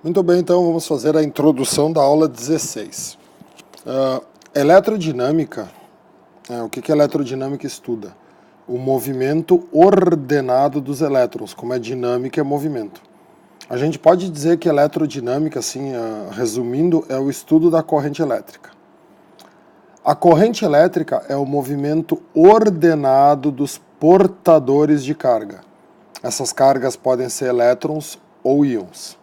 Muito bem, então vamos fazer a introdução da aula 16. Eletrodinâmica, o que a eletrodinâmica estuda? O movimento ordenado dos elétrons, como é dinâmica é movimento. A gente pode dizer que eletrodinâmica, assim, resumindo, é o estudo da corrente elétrica. A corrente elétrica é o movimento ordenado dos portadores de carga. Essas cargas podem ser elétrons ou íons.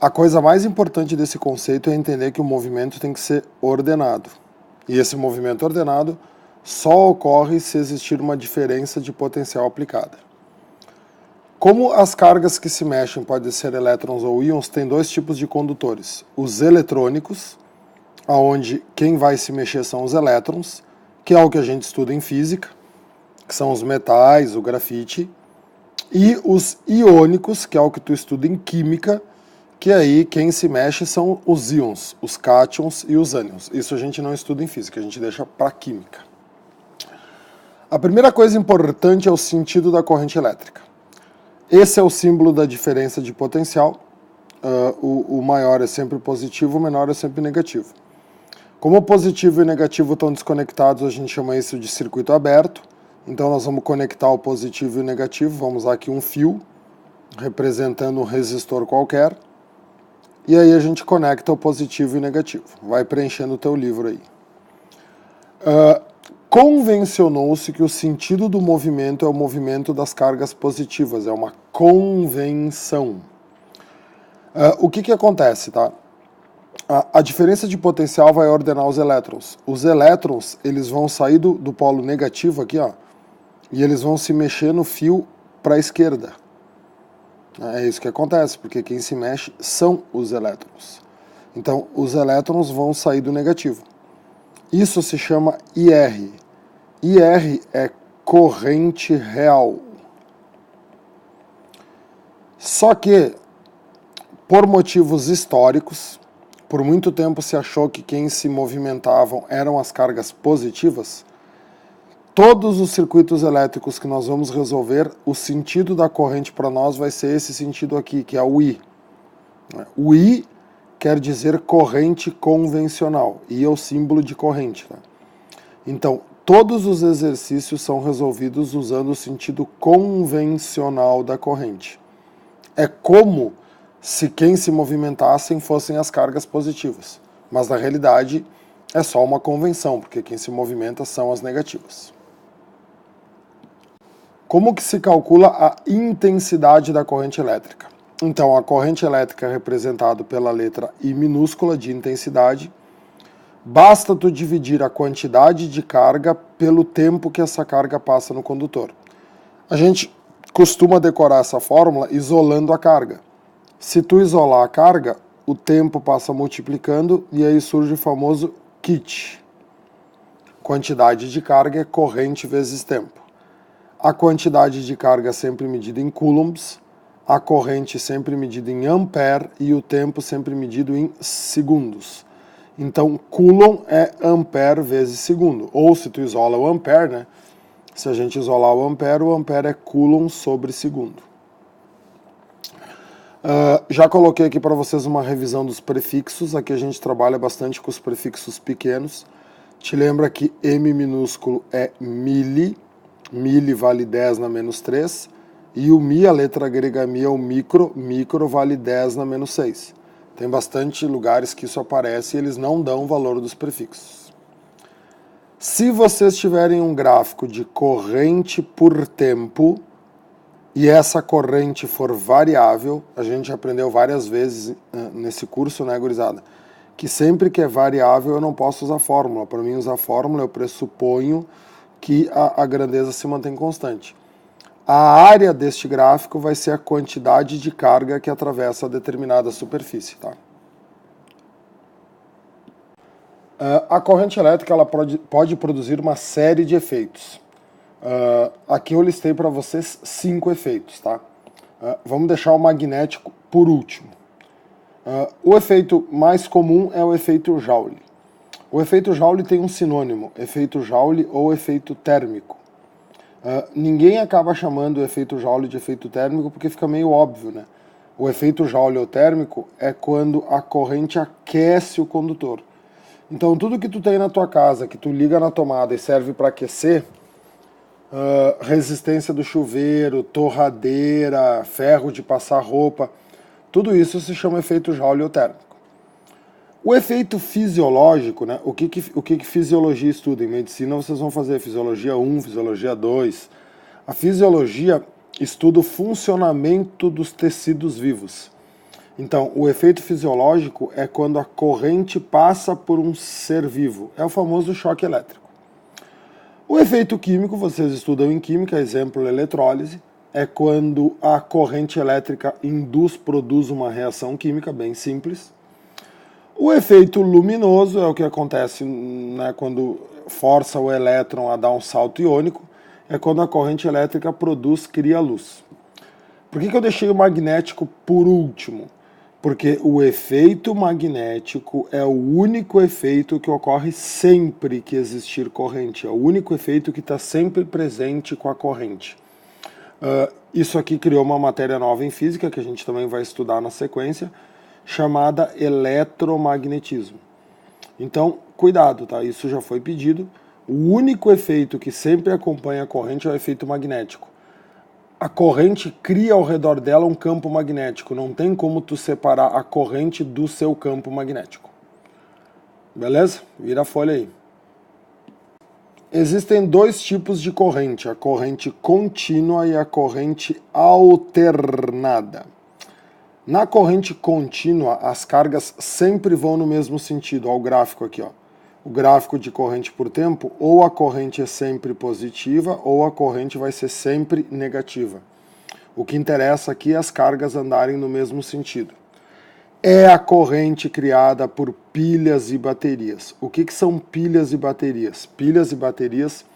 A coisa mais importante desse conceito é entender que o movimento tem que ser ordenado. E esse movimento ordenado só ocorre se existir uma diferença de potencial aplicada. Como as cargas que se mexem podem ser elétrons ou íons, tem dois tipos de condutores. Os eletrônicos, onde quem vai se mexer são os elétrons, que é o que a gente estuda em física, que são os metais, o grafite, e os iônicos, que é o que tu estuda em química, que aí quem se mexe são os íons, os cátions e os ânions. Isso a gente não estuda em física, a gente deixa para química. A primeira coisa importante é o sentido da corrente elétrica. Esse é o símbolo da diferença de potencial. O maior é sempre positivo, o menor é sempre negativo. Como o positivo e o negativo estão desconectados, a gente chama isso de circuito aberto. Então nós vamos conectar o positivo e o negativo. Vamos usar aqui um fio representando um resistor qualquer. E aí a gente conecta o positivo e o negativo. Vai preenchendo o teu livro aí. Convencionou-se que o sentido do movimento é o movimento das cargas positivas. É uma convenção. O que acontece, tá? A diferença de potencial vai ordenar os elétrons. Os elétrons, eles vão sair do polo negativo aqui, ó, e eles vão se mexer no fio para a esquerda. É isso que acontece, porque quem se mexe são os elétrons. Então, os elétrons vão sair do negativo. Isso se chama IR. IR é corrente real. Só que, por motivos históricos, por muito tempo se achou que quem se movimentavam eram as cargas positivas. Todos os circuitos elétricos que nós vamos resolver, o sentido da corrente para nós vai ser esse sentido aqui, que é o I. O I quer dizer corrente convencional, I é o símbolo de corrente. Tá? Então, todos os exercícios são resolvidos usando o sentido convencional da corrente. É como se quem se movimentassem fossem as cargas positivas, mas na realidade é só uma convenção, porque quem se movimenta são as negativas. Como que se calcula a intensidade da corrente elétrica? Então, a corrente elétrica é representada pela letra I minúscula de intensidade. Basta tu dividir a quantidade de carga pelo tempo que essa carga passa no condutor. A gente costuma decorar essa fórmula isolando a carga. Se tu isolar a carga, o tempo passa multiplicando e aí surge o famoso kit. Quantidade de carga é corrente vezes tempo. A quantidade de carga sempre medida em coulombs, a corrente sempre medida em ampere e o tempo sempre medido em segundos. Então, coulomb é ampere vezes segundo. Ou se tu isola o ampere, né? Se a gente isolar o ampere é coulomb sobre segundo. Já coloquei aqui para vocês uma revisão dos prefixos. Aqui a gente trabalha bastante com os prefixos pequenos. Te lembra que M minúsculo é milli. Milli vale 10 na menos 3, e o mi, a letra grega mi, é o micro, micro vale 10 na menos 6. Tem bastante lugares que isso aparece e eles não dão o valor dos prefixos. Se vocês tiverem um gráfico de corrente por tempo, e essa corrente for variável, a gente aprendeu várias vezes nesse curso, né, gurizada? Que sempre que é variável eu não posso usar fórmula. Para mim usar fórmula eu pressuponho que a grandeza se mantém constante. A área deste gráfico vai ser a quantidade de carga que atravessa determinada superfície. Tá? A corrente elétrica ela pode produzir uma série de efeitos. Aqui eu listei para vocês 5 efeitos. Tá? Vamos deixar o magnético por último. O efeito mais comum é o efeito Joule. O efeito Joule tem um sinônimo, efeito Joule ou efeito térmico. Ninguém acaba chamando o efeito Joule de efeito térmico porque fica meio óbvio, né? O efeito joule-térmico é quando a corrente aquece o condutor. Então, tudo que tu tem na tua casa, que tu liga na tomada e serve para aquecer, resistência do chuveiro, torradeira, ferro de passar roupa, tudo isso se chama efeito joule-térmico. O efeito fisiológico, né? O que fisiologia estuda? Em medicina vocês vão fazer fisiologia 1, fisiologia 2. A fisiologia estuda o funcionamento dos tecidos vivos. Então, o efeito fisiológico é quando a corrente passa por um ser vivo. É o famoso choque elétrico. O efeito químico, vocês estudam em química, exemplo, eletrólise, é quando a corrente elétrica produz uma reação química bem simples. O efeito luminoso é o que acontece, né, quando força o elétron a dar um salto iônico, é quando a corrente elétrica cria luz. Por que eu deixei o magnético por último? Porque o efeito magnético é o único efeito que ocorre sempre que existir corrente. É o único efeito que está sempre presente com a corrente. Isso aqui criou uma matéria nova em física, que a gente também vai estudar na sequência, chamada eletromagnetismo. Então, cuidado, tá? Isso já foi pedido. O único efeito que sempre acompanha a corrente é o efeito magnético. A corrente cria ao redor dela um campo magnético. Não tem como tu separar a corrente do seu campo magnético. Beleza? Vira a folha aí. Existem dois tipos de corrente, a corrente contínua e a corrente alternada. Na corrente contínua, as cargas sempre vão no mesmo sentido. Olha o gráfico aqui, ó. O gráfico de corrente por tempo, ou a corrente é sempre positiva, ou a corrente vai ser sempre negativa. O que interessa aqui é as cargas andarem no mesmo sentido. É a corrente criada por pilhas e baterias. O que são pilhas e baterias? Pilhas e baterias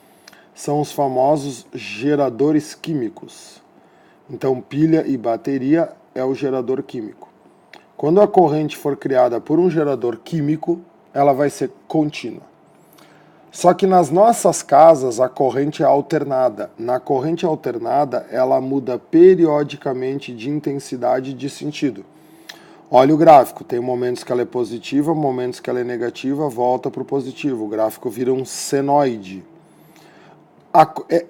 são os famosos geradores químicos. Então, pilha e bateria é o gerador químico. Quando a corrente for criada por um gerador químico, ela vai ser contínua. Só que nas nossas casas a corrente é alternada. Na corrente alternada, ela muda periodicamente de intensidade e de sentido. Olha o gráfico, tem momentos que ela é positiva, momentos que ela é negativa, volta para o positivo. O gráfico vira um senoide.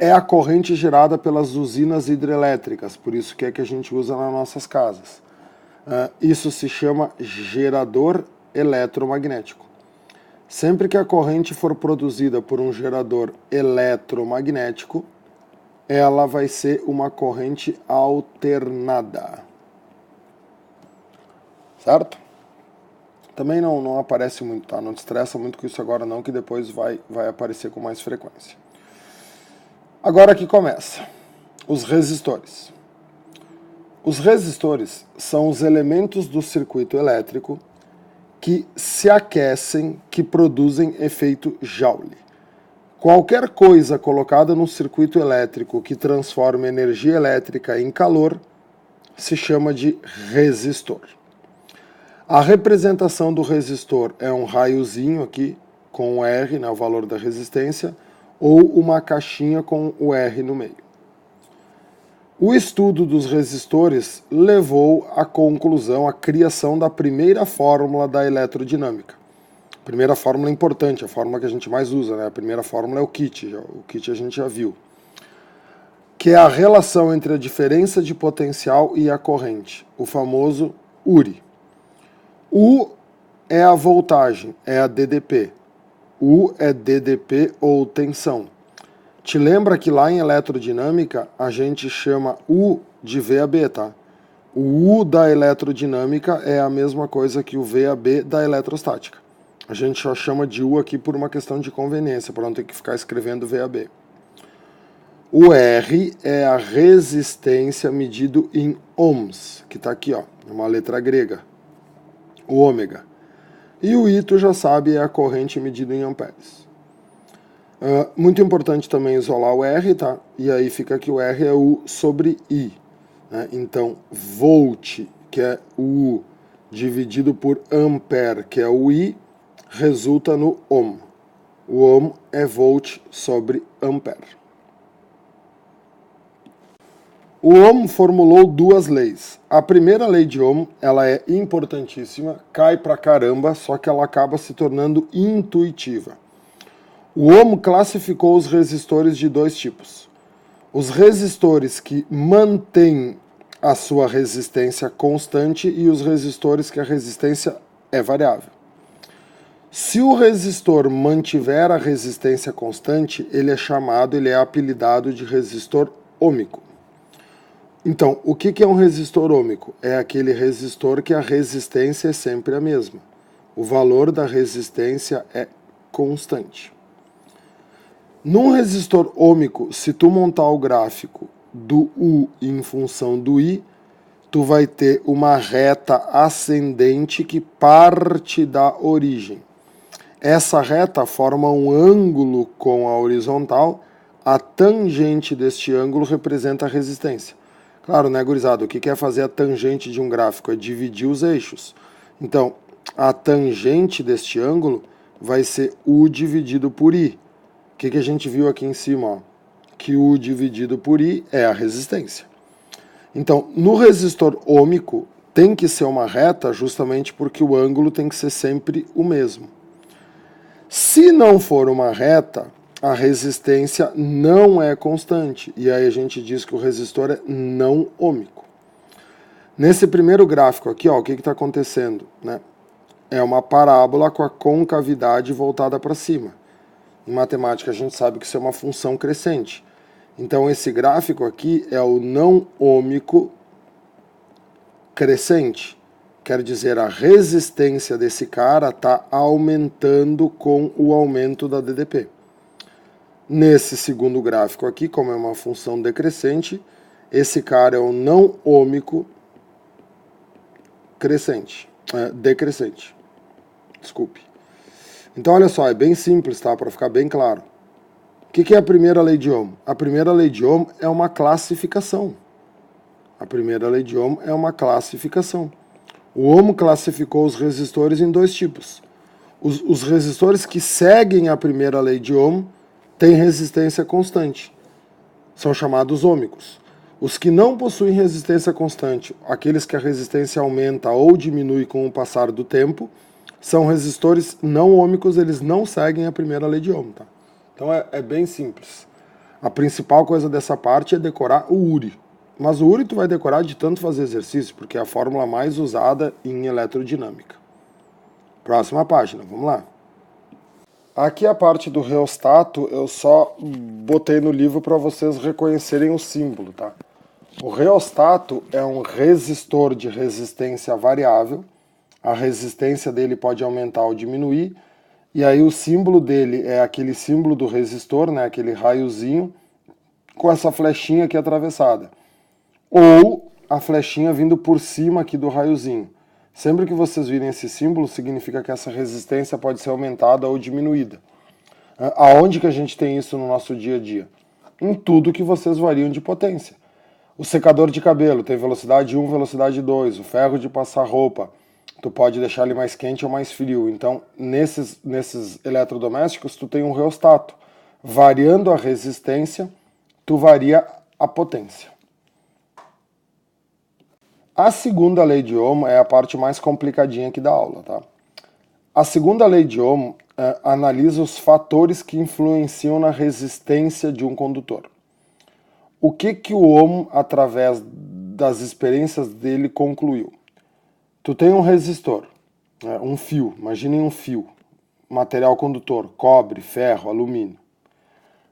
É a corrente gerada pelas usinas hidrelétricas, por isso que é que a gente usa nas nossas casas. Isso se chama gerador eletromagnético. Sempre que a corrente for produzida por um gerador eletromagnético, ela vai ser uma corrente alternada. Certo? Também não aparece muito, tá? Não te estressa muito com isso agora não, que depois vai aparecer com mais frequência. Agora aqui começa. Os resistores. Os resistores são os elementos do circuito elétrico que se aquecem, que produzem efeito Joule. Qualquer coisa colocada no circuito elétrico que transforma energia elétrica em calor se chama de resistor. A representação do resistor é um raiozinho aqui com o R, né, o valor da resistência, ou uma caixinha com o R no meio. O estudo dos resistores levou à conclusão, à criação da primeira fórmula da eletrodinâmica. A primeira fórmula é importante, a fórmula que a gente mais usa, né? A primeira fórmula é o kit, o kit a gente já viu. Que é a relação entre a diferença de potencial e a corrente, o famoso URI. U é a voltagem, é a DDP. U é DDP ou tensão. Te lembra que lá em eletrodinâmica a gente chama U de VAB, tá? O U da eletrodinâmica é a mesma coisa que o VAB da eletrostática. A gente só chama de U aqui por uma questão de conveniência, para não ter que ficar escrevendo VAB. O R é a resistência medido em ohms, que está aqui, ó, uma letra grega, o ômega. E o I, tu já sabe, é a corrente medida em amperes. Muito importante também isolar o R, tá? E aí fica que o R é U sobre I. Né? Então, volt, que é o U, dividido por ampere, que é o I, resulta no ohm. O ohm é volt sobre ampere. O Ohm formulou duas leis. A primeira lei de Ohm, ela é importantíssima, cai pra caramba, só que ela acaba se tornando intuitiva. O Ohm classificou os resistores de dois tipos. Os resistores que mantêm a sua resistência constante e os resistores que a resistência é variável. Se o resistor mantiver a resistência constante, ele é apelidado de resistor ômico. Então, o que é um resistor ômico? É aquele resistor que a resistência é sempre a mesma. O valor da resistência é constante. Num resistor ômico, se tu montar o gráfico do U em função do I, tu vai ter uma reta ascendente que parte da origem. Essa reta forma um ângulo com a horizontal, a tangente deste ângulo representa a resistência. Claro, né, gurizada? O que é fazer a tangente de um gráfico? É dividir os eixos. Então, a tangente deste ângulo vai ser U dividido por I. O que a gente viu aqui em cima? Ó? Que U dividido por I é a resistência. Então, no resistor ômico, tem que ser uma reta justamente porque o ângulo tem que ser sempre o mesmo. Se não for uma reta, a resistência não é constante. E aí a gente diz que o resistor é não ômico. Nesse primeiro gráfico aqui, ó, o que está acontecendo? Né? É uma parábola com a concavidade voltada para cima. Em matemática a gente sabe que isso é uma função crescente. Então esse gráfico aqui é o não ômico crescente. Quer dizer, a resistência desse cara está aumentando com o aumento da DDP. Nesse segundo gráfico aqui, como é uma função decrescente, esse cara é o não ômico crescente, decrescente. Desculpe. Então, olha só, é bem simples, tá? Para ficar bem claro. O que é a primeira lei de Ohm? A primeira lei de Ohm é uma classificação. A primeira lei de Ohm é uma classificação. O Ohm classificou os resistores em dois tipos. Os resistores que seguem a primeira lei de Ohm têm resistência constante. São chamados ômicos. Os que não possuem resistência constante, aqueles que a resistência aumenta ou diminui com o passar do tempo, são resistores não ômicos, eles não seguem a primeira lei de Ohm. Tá? Então é bem simples. A principal coisa dessa parte é decorar o URI. Mas o URI tu vai decorar de tanto fazer exercício, porque é a fórmula mais usada em eletrodinâmica. Próxima página, vamos lá. Aqui a parte do reostato eu só botei no livro para vocês reconhecerem o símbolo, tá? O reostato é um resistor de resistência variável. A resistência dele pode aumentar ou diminuir. E aí o símbolo dele é aquele símbolo do resistor, né? Aquele raiozinho com essa flechinha aqui atravessada. Ou a flechinha vindo por cima aqui do raiozinho. Sempre que vocês virem esse símbolo, significa que essa resistência pode ser aumentada ou diminuída. Aonde que a gente tem isso no nosso dia a dia? Em tudo que vocês variam de potência. O secador de cabelo tem velocidade 1, velocidade 2. O ferro de passar roupa, tu pode deixar ele mais quente ou mais frio. Então, nesses eletrodomésticos, tu tem um reostato. Variando a resistência, tu varia a potência. A segunda lei de Ohm é a parte mais complicadinha aqui da aula, tá? A segunda lei de Ohm analisa os fatores que influenciam na resistência de um condutor. O que o Ohm, através das experiências dele, concluiu? Tu tem um resistor, um fio, imaginem um fio, material condutor, cobre, ferro, alumínio.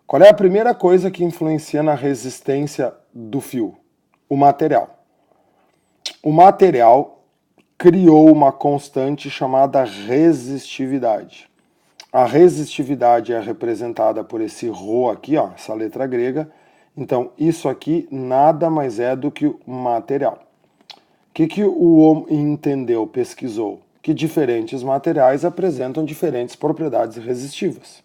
Qual é a primeira coisa que influencia na resistência do fio? O material. O material criou uma constante chamada resistividade. A resistividade é representada por esse ρ aqui, ó, essa letra grega. Então, isso aqui nada mais é do que o material. O que o Ohm entendeu, pesquisou? Que diferentes materiais apresentam diferentes propriedades resistivas.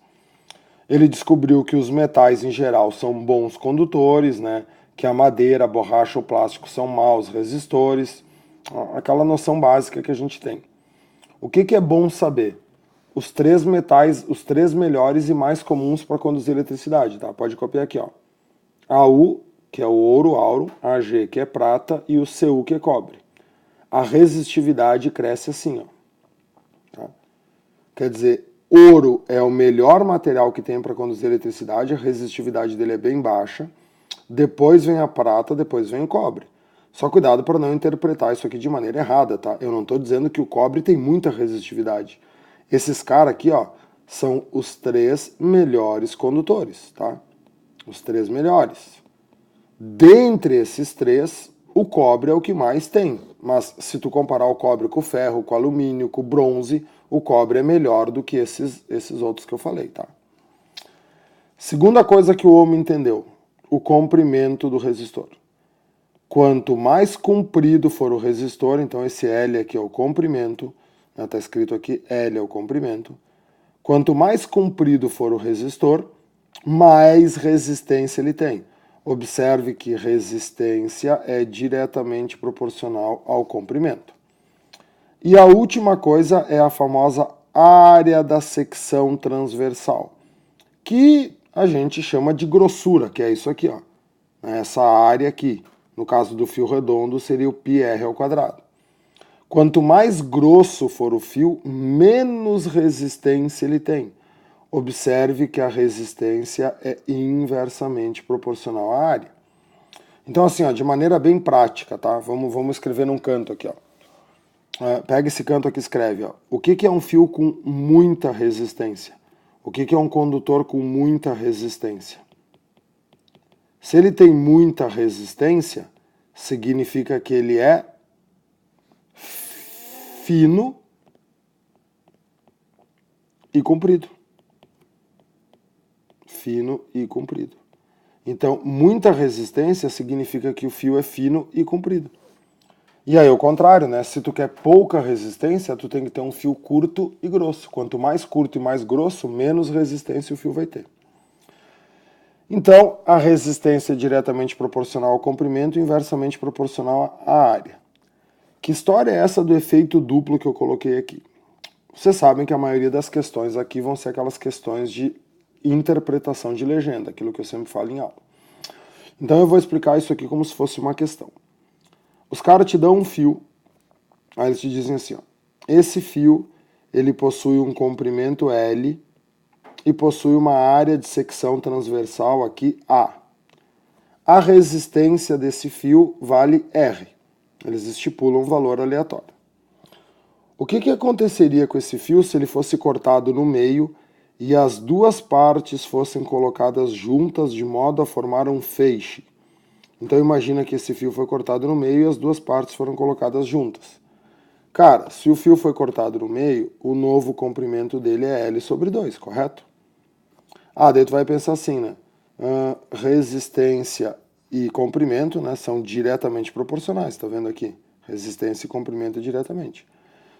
Ele descobriu que os metais, em geral, são bons condutores, né? Que a madeira, a borracha ou plástico são maus resistores, aquela noção básica que a gente tem. O que é bom saber? Os três metais, os três melhores e mais comuns para conduzir eletricidade, tá? Pode copiar aqui, ó. AU, que é o ouro, auro, Ag, que é prata, e o Cu, que é cobre. A resistividade cresce assim, ó. Tá? Quer dizer, ouro é o melhor material que tem para conduzir eletricidade, a resistividade dele é bem baixa. Depois vem a prata, depois vem o cobre. Só cuidado para não interpretar isso aqui de maneira errada, tá? Eu não estou dizendo que o cobre tem muita resistividade. Esses caras aqui, ó, são os 3 melhores condutores, tá? Os 3 melhores. Dentre esses 3, o cobre é o que mais tem. Mas se tu comparar o cobre com o ferro, com o alumínio, com o bronze, o cobre é melhor do que esses outros que eu falei, tá? Segunda coisa que o homem entendeu, o comprimento do resistor. Quanto mais comprido for o resistor, então esse L aqui é o comprimento, está escrito aqui L é o comprimento. Quanto mais comprido for o resistor, mais resistência ele tem. Observe que resistência é diretamente proporcional ao comprimento. E a última coisa é a famosa área da secção transversal, que a gente chama de grossura, que é isso aqui, ó. Essa área aqui. No caso do fio redondo, seria o πr ao quadrado. Quanto mais grosso for o fio, menos resistência ele tem. Observe que a resistência é inversamente proporcional à área. Então, assim, ó, de maneira bem prática, tá? Vamos escrever num canto aqui, ó. Pega esse canto aqui e escreve, ó. O que é um fio com muita resistência? O que é um condutor com muita resistência? Se ele tem muita resistência, significa que ele é fino e comprido. Fino e comprido. Então, muita resistência significa que o fio é fino e comprido. E aí, ao contrário, né? Se tu quer pouca resistência, tu tem que ter um fio curto e grosso. Quanto mais curto e mais grosso, menos resistência o fio vai ter. Então, a resistência é diretamente proporcional ao comprimento e inversamente proporcional à área. Que história é essa do efeito duplo que eu coloquei aqui? Vocês sabem que a maioria das questões aqui vão ser aquelas questões de interpretação de legenda, aquilo que eu sempre falo em aula. Então eu vou explicar isso aqui como se fosse uma questão. Os caras te dão um fio, aí eles te dizem assim, ó, esse fio ele possui um comprimento L e possui uma área de secção transversal aqui A. A resistência desse fio vale R. Eles estipulam um valor aleatório. O que aconteceria com esse fio se ele fosse cortado no meio e as duas partes fossem colocadas juntas de modo a formar um feixe? Então imagina que esse fio foi cortado no meio e as duas partes foram colocadas juntas. Cara, se o fio foi cortado no meio, o novo comprimento dele é L sobre 2, correto? Daí tu vai pensar assim, né? Resistência e comprimento, né, são diretamente proporcionais, tá vendo aqui? Resistência e comprimento diretamente.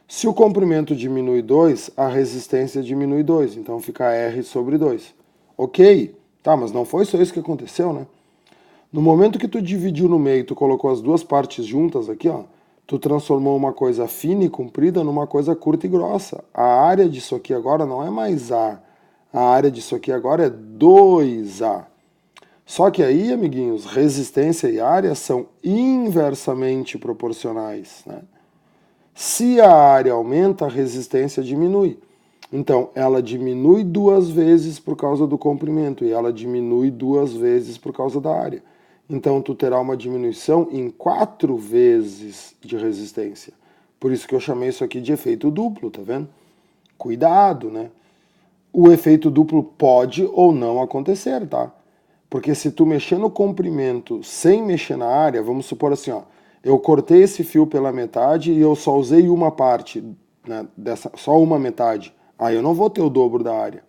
Se o comprimento diminui 2, a resistência diminui 2, então fica R sobre 2. Ok, tá, mas não foi só isso que aconteceu, né? No momento que tu dividiu no meio, tu colocou as duas partes juntas aqui, ó, tu transformou uma coisa fina e comprida numa coisa curta e grossa. A área disso aqui agora não é mais A. A área disso aqui agora é 2A. Só que aí, amiguinhos, resistência e área são inversamente proporcionais, né? Se a área aumenta, a resistência diminui. Então, ela diminui 2 vezes por causa do comprimento e ela diminui 2 vezes por causa da área. Então, tu terá uma diminuição em 4 vezes de resistência. Por isso que eu chamei isso aqui de efeito duplo, tá vendo? Cuidado, né? O efeito duplo pode ou não acontecer, tá? Porque se tu mexer no comprimento sem mexer na área, vamos supor assim, ó, eu cortei esse fio pela metade e eu só usei uma parte, né, só uma metade. Aí eu não vou ter o dobro da área.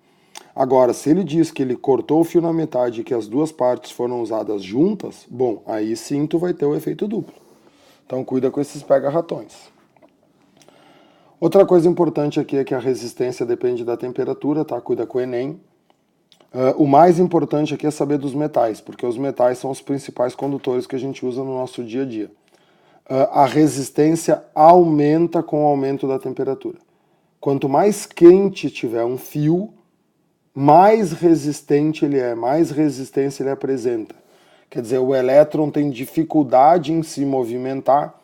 Agora, se ele diz que ele cortou o fio na metade e que as duas partes foram usadas juntas, bom, aí sim tu vai ter o efeito duplo. Então cuida com esses pega-ratões. Outra coisa importante aqui é que a resistência depende da temperatura, tá? Cuida com o Enem. O mais importante aqui é saber dos metais, porque os metais são os principais condutores que a gente usa no nosso dia a dia. A resistência aumenta com o aumento da temperatura. Quanto mais quente tiver um fio, mais resistente ele é, mais resistência ele apresenta. Quer dizer, o elétron tem dificuldade em se movimentar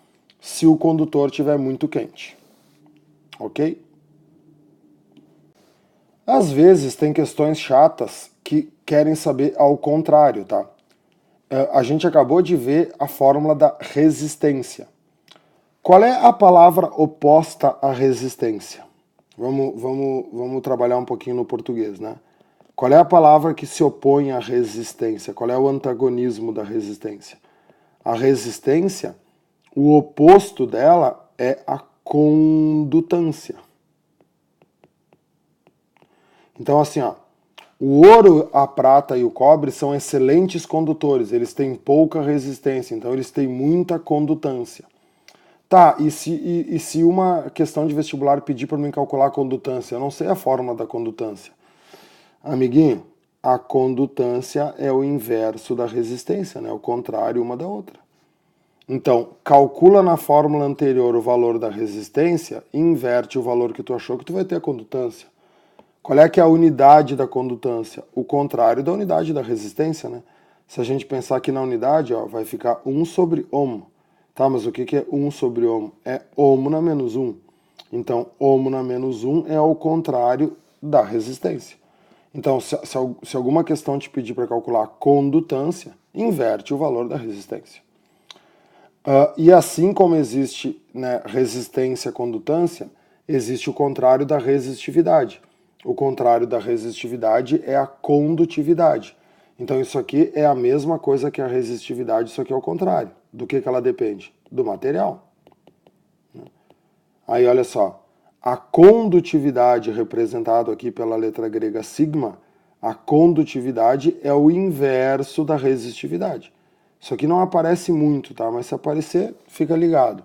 se o condutor estiver muito quente. Ok? Às vezes tem questões chatas que querem saber ao contrário, tá? A gente acabou de ver a fórmula da resistência. Qual é a palavra oposta à resistência? Vamos trabalhar um pouquinho no português, né? Qual é a palavra que se opõe à resistência? Qual é o antagonismo da resistência? A resistência, o oposto dela é a condutância. Então, assim, ó, o ouro, a prata e o cobre são excelentes condutores, eles têm pouca resistência, então eles têm muita condutância. Tá, e se uma questão de vestibular pedir para mim calcular a condutância? Eu não sei a fórmula da condutância. Amiguinho, a condutância é o inverso da resistência, né? O contrário uma da outra. Então, calcula na fórmula anterior o valor da resistência e inverte o valor que tu achou que tu vai ter a condutância. Qual é que é a unidade da condutância? O contrário da unidade da resistência, né? Se a gente pensar aqui na unidade, ó, vai ficar 1 sobre ohm. Tá, mas o que é 1 sobre ohm? É ohm na menos 1. Então, ohm na menos 1 é o contrário da resistência. Então, se alguma questão te pedir para calcular a condutância, inverte o valor da resistência. E assim como existe, né, resistência e condutância, existe o contrário da resistividade. O contrário da resistividade é a condutividade. Então isso aqui é a mesma coisa que a resistividade, isso aqui é o contrário. Do que ela depende? Do material. Aí olha só, a condutividade representada aqui pela letra grega sigma, a condutividade é o inverso da resistividade. Isso aqui não aparece muito, tá? Mas se aparecer, fica ligado.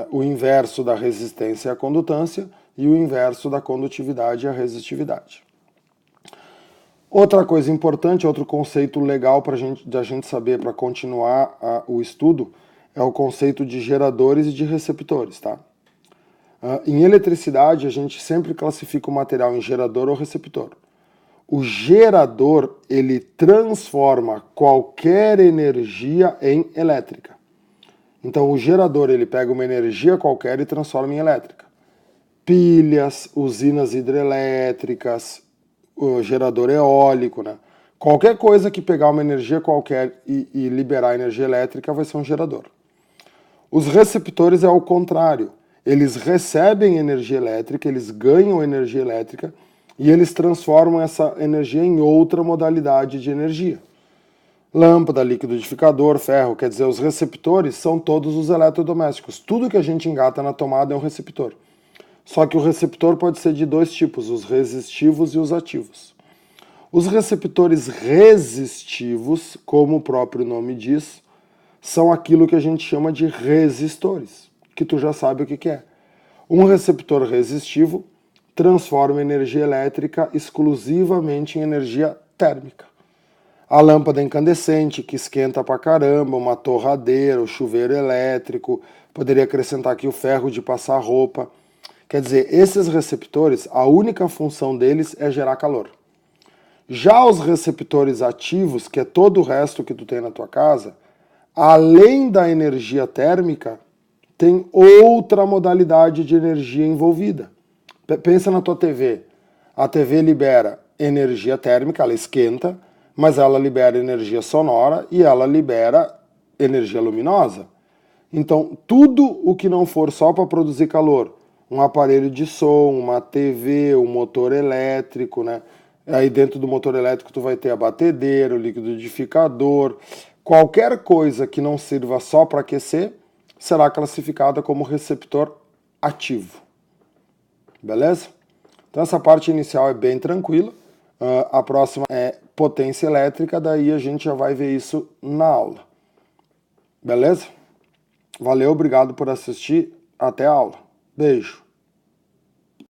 O inverso da resistência é a condutância e o inverso da condutividade é a resistividade. Outra coisa importante, outro conceito legal para a gente saber para continuar o estudo é o conceito de geradores e de receptores, tá? Em eletricidade, a gente sempre classifica o material em gerador ou receptor. O gerador, ele transforma qualquer energia em elétrica. Então, o gerador, ele pega uma energia qualquer e transforma em elétrica. Pilhas, usinas hidrelétricas, o gerador eólico, né? Qualquer coisa que pegar uma energia qualquer e liberar energia elétrica vai ser um gerador. Os receptores é o contrário. Eles recebem energia elétrica, eles ganham energia elétrica e eles transformam essa energia em outra modalidade de energia. Lâmpada, liquidificador, ferro, quer dizer, os receptores são todos os eletrodomésticos. Tudo que a gente engata na tomada é um receptor. Só que o receptor pode ser de dois tipos, os resistivos e os ativos. Os receptores resistivos, como o próprio nome diz, são aquilo que a gente chama de resistores, que tu já sabe o que é. Um receptor resistivo transforma energia elétrica exclusivamente em energia térmica. A lâmpada incandescente, que esquenta pra caramba, uma torradeira, o chuveiro elétrico, poderia acrescentar aqui o ferro de passar roupa. Quer dizer, esses receptores, a única função deles é gerar calor. Já os receptores ativos, que é todo o resto que tu tem na tua casa, além da energia térmica, tem outra modalidade de energia envolvida. Pensa na tua TV. A TV libera energia térmica, ela esquenta, mas ela libera energia sonora e ela libera energia luminosa. Então, tudo o que não for só para produzir calor, um aparelho de som, uma TV, um motor elétrico, né? Aí dentro do motor elétrico tu vai ter a batedeira, o liquidificador, qualquer coisa que não sirva só para aquecer, será classificada como receptor ativo. Beleza? Então essa parte inicial é bem tranquila. A próxima é potência elétrica, daí a gente já vai ver isso na aula. Beleza? Valeu, obrigado por assistir. Até a aula. Beijo.